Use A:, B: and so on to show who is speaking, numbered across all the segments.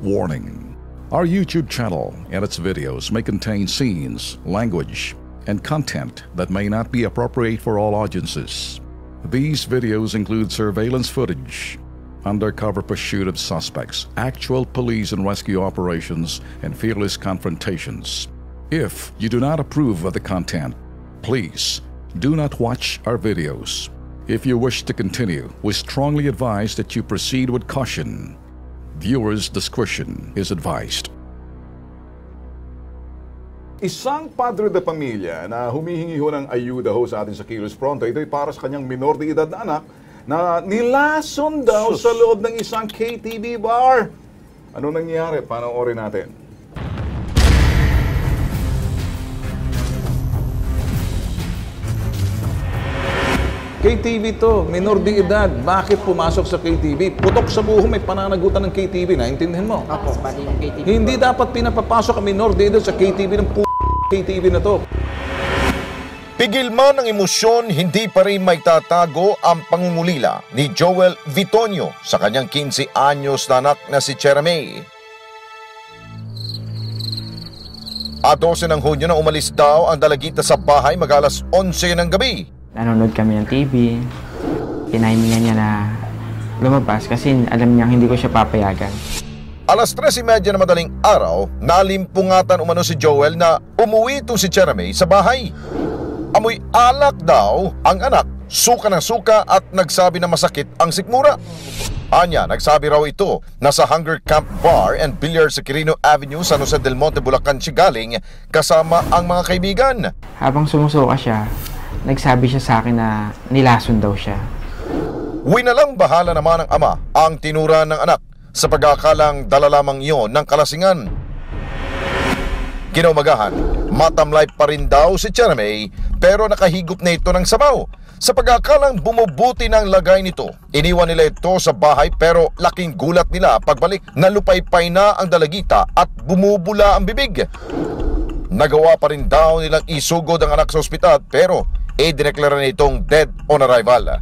A: Warning: our YouTube channel and its videos may contain scenes, language, and content that may not be appropriate for all audiences. These videos include surveillance footage, undercover pursuit of suspects, actual police and rescue operations, and fearless confrontations. If you do not approve of the content, please do not watch our videos. If you wish to continue, we strongly advise that you proceed with caution. Viewers' discretion is advised.
B: Isang padre de pamilya na humihingi ho ng ayuda ho sa atin sa Kilos Pronto, ito'y para sa kanyang minor de edad na anak na nilason daw sa loob ng isang KTV bar. Ano nangyari? Panoorin natin. KTV to, minor de edad. Bakit pumasok sa KTV? Putok sa buho, may pananagutan ng KTV. Naintindihan mo?
C: Opo, bali yung KTV.
B: Hindi dapat pinapapasok ang minor de edad sa KTV ng KTV na to.
D: Pigil man ang emosyon, hindi pa rin maitatago ang pangungulila ni Joel Vitonio sa kanyang 15 anyos na anak na si Chera May. At 12 ng Hunyo na umalis daw ang dalagita sa bahay mag-alas 11 ng gabi.
C: Nanonood kami ng TV. Pinahimingan niya na lumabas kasi alam niya hindi ko siya papayagan.
D: Alas 3:30 na madaling araw, nalimpungatan umano si Joel na umuwi itong si Chera May sa bahay. Amoy alak daw ang anak, suka ng suka at nagsabi na masakit ang sikmura. Anya, nagsabi raw ito na sa Hunger Camp Bar and Billiard sa Quirino Avenue, San Jose del Monte, Bulacan siya galing kasama ang mga kaibigan.
C: Habang sumusuka siya, nagsabi siya sa akin na nilason daw siya.
D: Winalang bahala naman ng ama ang tinura ng anak sa pag-aakalang dala lamang iyon ng kalasingan. Kinaumagahan, matamlay pa rin daw si Chera May pero nakahigop na ito ng sabaw. Sa pag-aakalang bumubuti ng lagay nito, iniwan nila ito sa bahay pero laking gulat nila pagbalik na lupaypay na ang dalagita at bumubula ang bibig. Nagawa pa rin daw nilang isugod ang anak sa ospital pero dineklara na itong dead on arrival.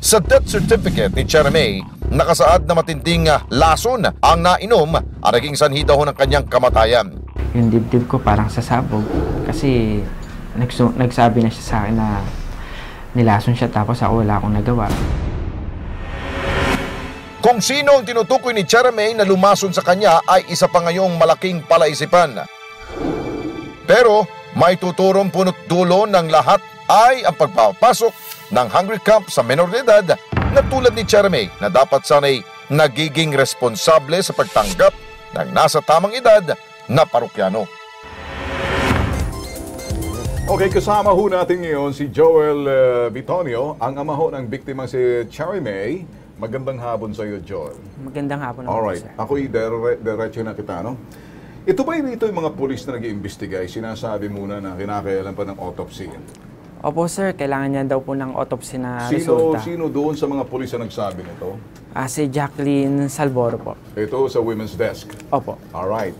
D: Sa death certificate ni Chera May, nakasaad na matinding lason ang nainom at naging sanhi daw ng kanyang kamatayan.
C: Yung dibdib ko parang sasabog kasi nagsabi na siya sa akin na nilason siya tapos ako wala akong nagawa.
D: Kung sino ang tinutukoy ni Chera May na lumason sa kanya ay isa pa ngayong malaking palaisipan. Pero may tuturong punot dulo ng lahat ay ang pagpapasok ng Hunger Camp sa menor de edad na tulad ni Chera May na dapat sana'y nagiging responsable sa pagtanggap ng nasa tamang edad na parokyano.
B: Okay, kasama ho natin ngayon si Joel Vitonio, ang ama ho ng biktimang si Chera May. Magandang hapon sa iyo, Joel.
C: Magandang hapon naman,
B: Alright,
C: sir.
B: ako'y diretso na kita, no? Ito ba dito yung mga pulis na nag-iimbestiga, sinasabi muna na kinakailan pa ng autopsy?
C: Opo, sir. Kailangan niya daw po ng autopsy na resulta.
B: Sino doon sa mga pulis na nagsabi nito?
C: Si Jacqueline Salvoro po.
B: Ito sa women's desk.
C: Opo.
B: Alright.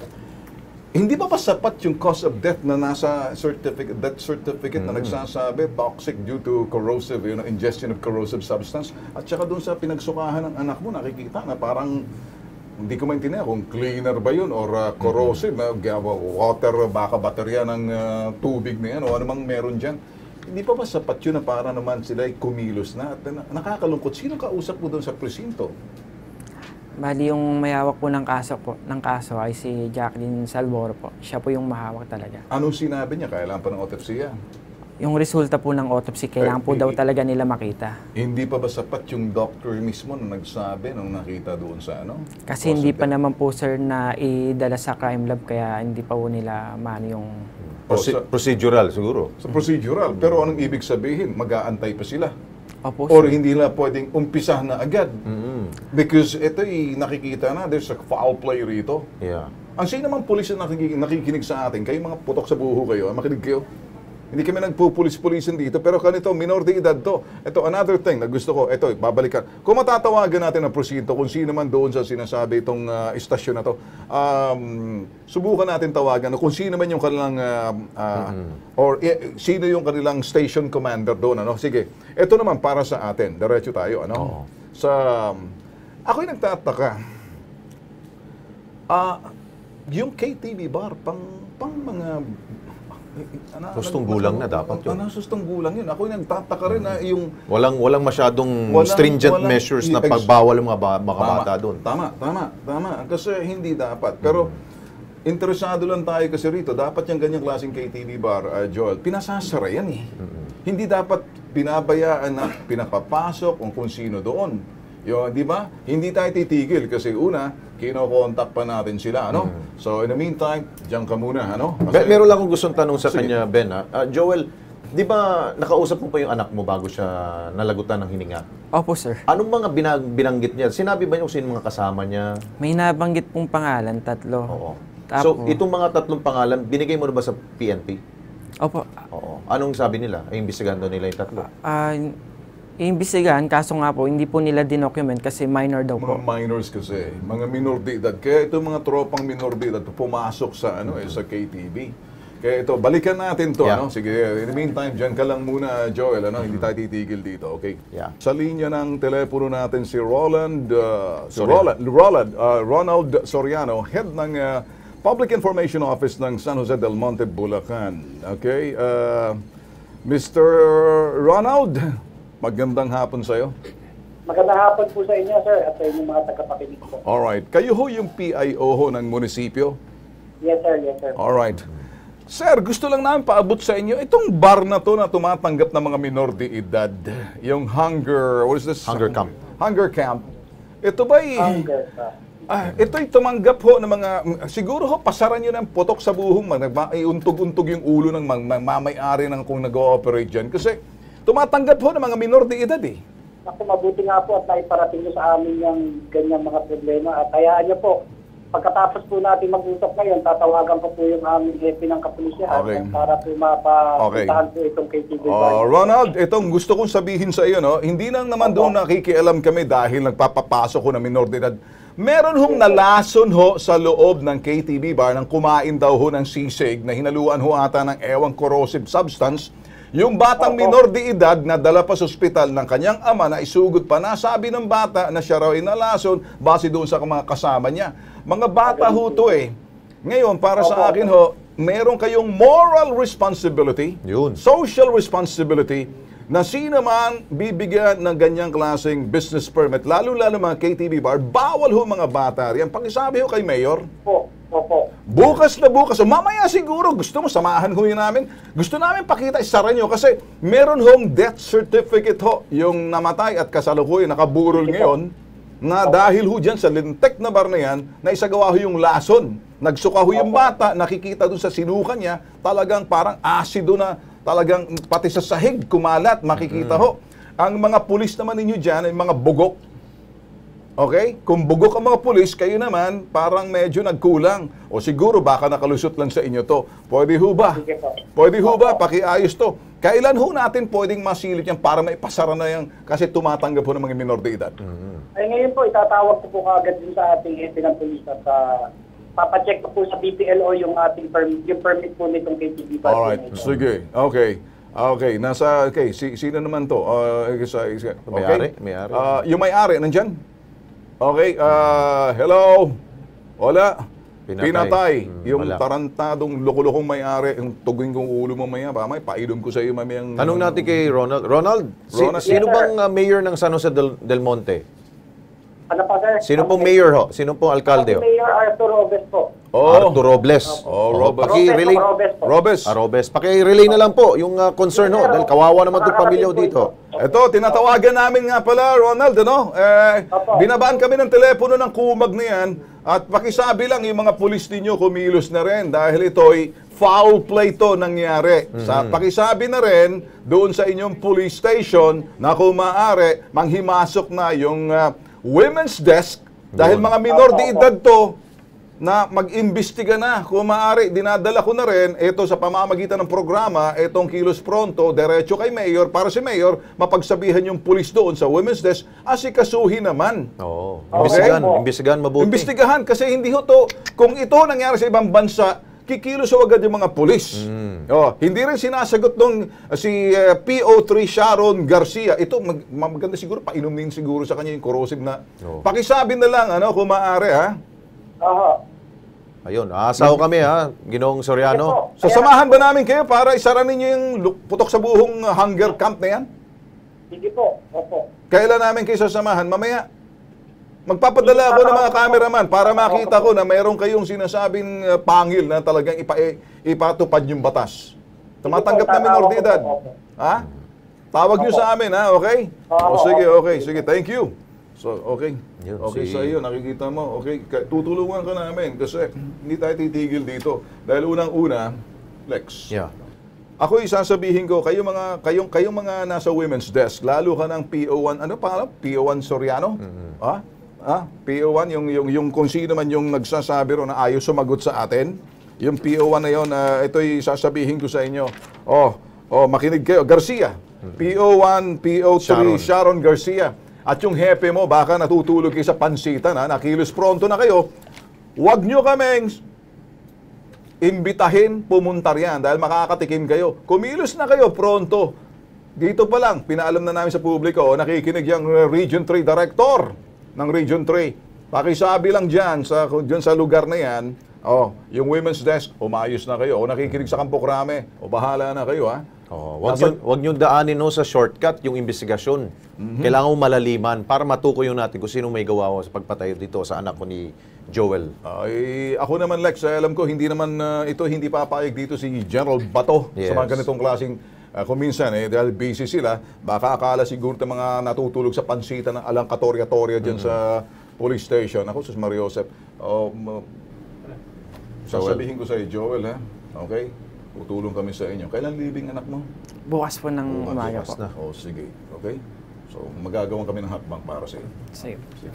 B: Hindi ba sapat yung cause of death na nasa death certificate na nagsasabi toxic due to corrosive, ingestion of corrosive substance? At saka doon sa pinagsukahan ng anak mo, nakikita na parang hindi ko maintindihan kung cleaner ba yun or corrosive, water, baka baterya ng tubig na yan o anumang meron dyan. Hindi pa ba sapat yun na para naman sila ay kumilos na? At nakakalungkot. Sino kausap mo doon sa presinto?
C: Bali, yung mayawak po ng kaso ay si Jacqueline Salvoro po. Siya po yung mahawak talaga.
B: Anong sinabi niya? Kailangan pa ng autopsy?
C: Yung resulta po ng autopsy, kailangan po daw talaga nila makita.
B: Hindi pa ba sapat yung doctor mismo na nagsabi nung nakita doon sa ano?
C: Kasi hindi pa naman po, sir, na idala sa crime lab, kaya hindi pa po nila maano yung...
E: Procedural siguro.
B: Sa procedural. Pero anong ibig sabihin? Mag-aantay pa sila?
C: Opo,
B: Or
C: sir.
B: hindi na pwedeng umpisa na agad? Because ito'y nakikita na, there's a foul play rito.
E: Yeah.
B: Ang sino naman pulis na nakikinig sa atin, kayo mga putok sa buho kayo, makinig kayo. Hindi kami nagpupulis-pulisan dito, pero kanito, minor de edad to. Ito, another thing na gusto ko, ito, babalikan. Kung matatawagan natin ang prosinto, kung sino man doon sa sinasabi itong istasyon na to, subukan natin tawagan, kung sino man yung kanilang, sino yung kanilang station commander doon, ano? Sige, ito naman para sa atin, diretso tayo, ano? Sa, ako'y nagtataka, Yung KTV bar, pang mga...
E: Sustong gulang na dapat yun.
B: Sustong gulang yun. Ako yung nagtataka rin na yung...
E: Walang masyadong stringent measures na pagbawal ng mga bata doon.
B: Tama. Kasi hindi dapat. Pero interesado lang tayo kasi rito, dapat yung ganyang klaseng KTV bar, Joel, pinasasara yan eh. Hindi dapat binabayaan na pinapapasok kung sino doon. Di ba? Hindi tayo titigil kasi una, kino-contact pa natin sila, ano? So, in the meantime, diyan ka muna, ano? Kasi,
E: Meron lang akong gustong tanong sa kanya, Ben, ha? Joel, di ba nakausap mo pa yung anak mo bago siya nalagutan ng hininga?
C: Opo, sir.
E: Anong mga binanggit niya? Sinabi ba niya kung sino mga kasama niya?
C: May nabanggit pong pangalan, 3.
E: Oo. So, itong mga 3 pangalan, binigay mo na ba sa PNP?
C: Opo.
E: Oo. Anong sabi nila? Ay, imbestigahan daw nila yung 3.
C: Iimbestigahan, kaso nga po, hindi po nila dinocument kasi minor daw po.
B: mga minors kasi, mga minor de edad. Kaya ito mga tropang minor de edad pumasok sa sa KTV. Kaya ito, balikan natin to, ano? Sige, in the meantime, diyan ka lang muna, Joel, ano? Hindi tayo titigil dito, okay?
E: Yeah.
B: Sa linya ng telepono natin si Ronald Soriano, head ng Public Information Office ng San Jose del Monte, Bulacan. Okay? Mr. Ronald, magandang hapon sa'yo.
F: Magandang hapon po sa inyo, sir, at sa inyong mga tagapakinig po.
B: Alright. Kayo ho yung PIO ho ng munisipyo?
F: Yes, sir. Yes, sir.
B: Alright. Sir, gusto lang namin paabot sa inyo, itong bar na to na tumatanggap ng mga minor de edad, yung what is this?
E: Hunger camp.
B: Hunger camp. Ito ba'y...
F: Hunger, sir.
B: Ito'y tumanggap ho ng mga... Siguro ho, pasaran nyo ng putok sa buhong, iuntog-untog yung ulo ng mamayari ng kung nag-ooperate dyan. Kasi tumatanggap ho ng mga minor de edad eh.
F: Ako, mabuti nga po at naiparating nyo sa amin yung ganyang mga problema. At hayaan nyo po, pagkatapos po natin mag-usap ngayon, tatawagan ko po yung aming hepe ng kapulisyahan para po mapapuntahan po itong KTV bar.
B: Ronald, itong gusto kong sabihin sa iyo, no? Hindi lang naman doon nakikialam kami dahil nagpapapasok ko ng minor de edad. Meron hong nalason ho sa loob ng KTV bar nang kumain daw ho ng sisig na hinaluan ho ata ng ewang corrosive substance. Yung batang minor de edad na dala pa sa ospital ng kanyang ama na isugod pa, nasabi ng bata na siya raw ay nalason base doon sa mga kasama niya. Mga bata ho to eh. Ngayon, para sa akin ho, meron kayong moral responsibility, social responsibility, na sino man bibigyan ng ganyang klaseng business permit, lalo-lalo mga KTV bar, bawal ho mga bata riyan. Pakisabi ho kay Mayor.
F: Opo.
B: Bukas na bukas. O mamaya siguro, gusto mo, samahan ho yun namin. Gusto namin pakita, isara nyo. Kasi meron hong death certificate ho, yung namatay at kasalukuyan, nakaburol ngayon, na dahil ho dyan sa lintek na bar na yan, na isagawa ho yung lason. Nagsuka ho yung bata, nakikita dun sa sinukan niya, talagang parang asido na, talagang pati sa sahig, kumalat, makikita ho. Ang mga pulis naman ninyo dyan ay mga bugok. Okay? Kung bugok ang mga pulis, kayo naman parang medyo nagkulang. O siguro baka nakalusot lang sa inyo to. Pwede ho ba? Pwede ho ba? Pakiayos to. Kailan ho natin pwedeng masilip yan para maipasara na yan kasi tumatanggap ho ng mga minor de edad?
F: Ay ngayon po, itatawag ko po kaagad din sa ating hepe ng pulis at papacheck ko po sa BPLO yung ating yung permit po nitong KTV bar.
B: Alright, sige. Okay. Sino naman to?
E: May-ari.
B: Yung may-ari, nandyan? Okay, hello. Wala. Pinatay. Yung tarantadong loko-lokong may-ari, yung tugin kong ulo mamaya, painom ko sa iyo mamayang...
E: Tanong natin kay Ronald. Ronald, sino bang mayor ng San Jose del Monte?
F: Ano pa, sir?
E: Sino pong mayor ho? Sino pong alkalde ho?
F: Mayor Arthur Robes po.
E: Arthur Robles.
B: Robes.
E: Robes. Paki-relay na lang po yung concern ho. Dahil kawawa naman itong pamilya dito.
B: Ito, tinatawagan namin nga pala, Ronald, ano? Binabaan kami ng telepono ng kumag na yan at pakisabi lang yung mga pulis ninyo kumilos na rin dahil ito'y foul play to nangyari. Pakisabi na rin doon sa inyong police station na kung maaari, manghimasok na yung women's desk dahil mga minor de edad to na mag-imbestiga na. Kung maaari, dinadala ko na rin ito sa pamamagitan ng programa, itong Kilos Pronto, diretso kay Mayor, para si Mayor, mapagsabihan yung pulis doon sa women's desk, asikasuhin naman.
E: Imbestigahan mabuti.
B: Imbestigahan, kasi hindi ho to, kung ito nangyari sa ibang bansa, kikilos agad yung mga pulis. Hindi rin sinasagot nung si PO3 Sharon Garcia. Ito, maganda siguro, painumin siguro sa kanya yung corrosive na. Pakisabi na lang, kung maaari, ha?
E: Ayun, aasaw kami ha, Ginoong Soriano.
B: So samahan ba namin kayo para isara ninyo yung putok sa buhong hunger camp na yan?
F: Sige po. Opo.
B: Kailan namin kayo sasamahan? Mamaya. Magpapadala ako ng mga cameraman para makita ko na mayroon kayong sinasabing pangil na talagang ipatupad yung batas. Tumatanggap na minoridad. Ha? Tawag nyo sa amin, ha? Okay? O sige, okay. Sige, thank you. So, okay. Okay sa iyo, nakikita mo. Okay, tutulungan ka namin kasi hindi tayo titigil dito. Dahil unang-una, Lex.
E: Yeah.
B: Ako sasabihin ko, kayong mga nasa women's desk, lalo ka ng PO1, ano pangalan? PO1 Soriano? PO1, yung kung sino man yung nagsasabi ro na ayaw sumagot sa atin. Yung PO1 na yun, ito'y sasabihin ko sa inyo. Makinig kayo. Garcia. PO1, PO3, Sharon Garcia. At yung hepe mo, baka natutulog kayo sa pansitan, nakilos pronto na kayo. Huwag nyo kaming imbitahin, pumunta riyan dahil makakatikim kayo. Kumilos na kayo pronto. Dito pa lang, pinaalam na namin sa publiko, nakikinig yung Region 3 Director ng Region 3. Pakisabi lang dyan sa lugar na yan, yung women's desk, umayos na kayo. O nakikinig sa Campo Crame, bahala na kayo, ha?
E: Wag nyo daanin sa shortcut yung investigasyon. Kailangan mo malaliman para matukoy yung natin kung sino may gawa sa pagpatay dito sa anak ko ni Joel.
B: Ako naman, Lex, alam ko, hindi papayag dito si General Bato sa mga ganitong klaseng kung minsan, dahil busy sila, baka akala siguro ng mga natutulog sa pansitan ng alang katorya-torya dyan sa police station. Ako, Sus Mario Josep, sasabihin ko sa iyo, Joel, ha? Okay? Tutulong kami sa inyo. Kailan leaving anak mo?
C: Bukas po ng umaga po.
B: Sige. Okay? So, magagawan kami ng hakbang para sa iyo.
C: Sige.
B: Sige.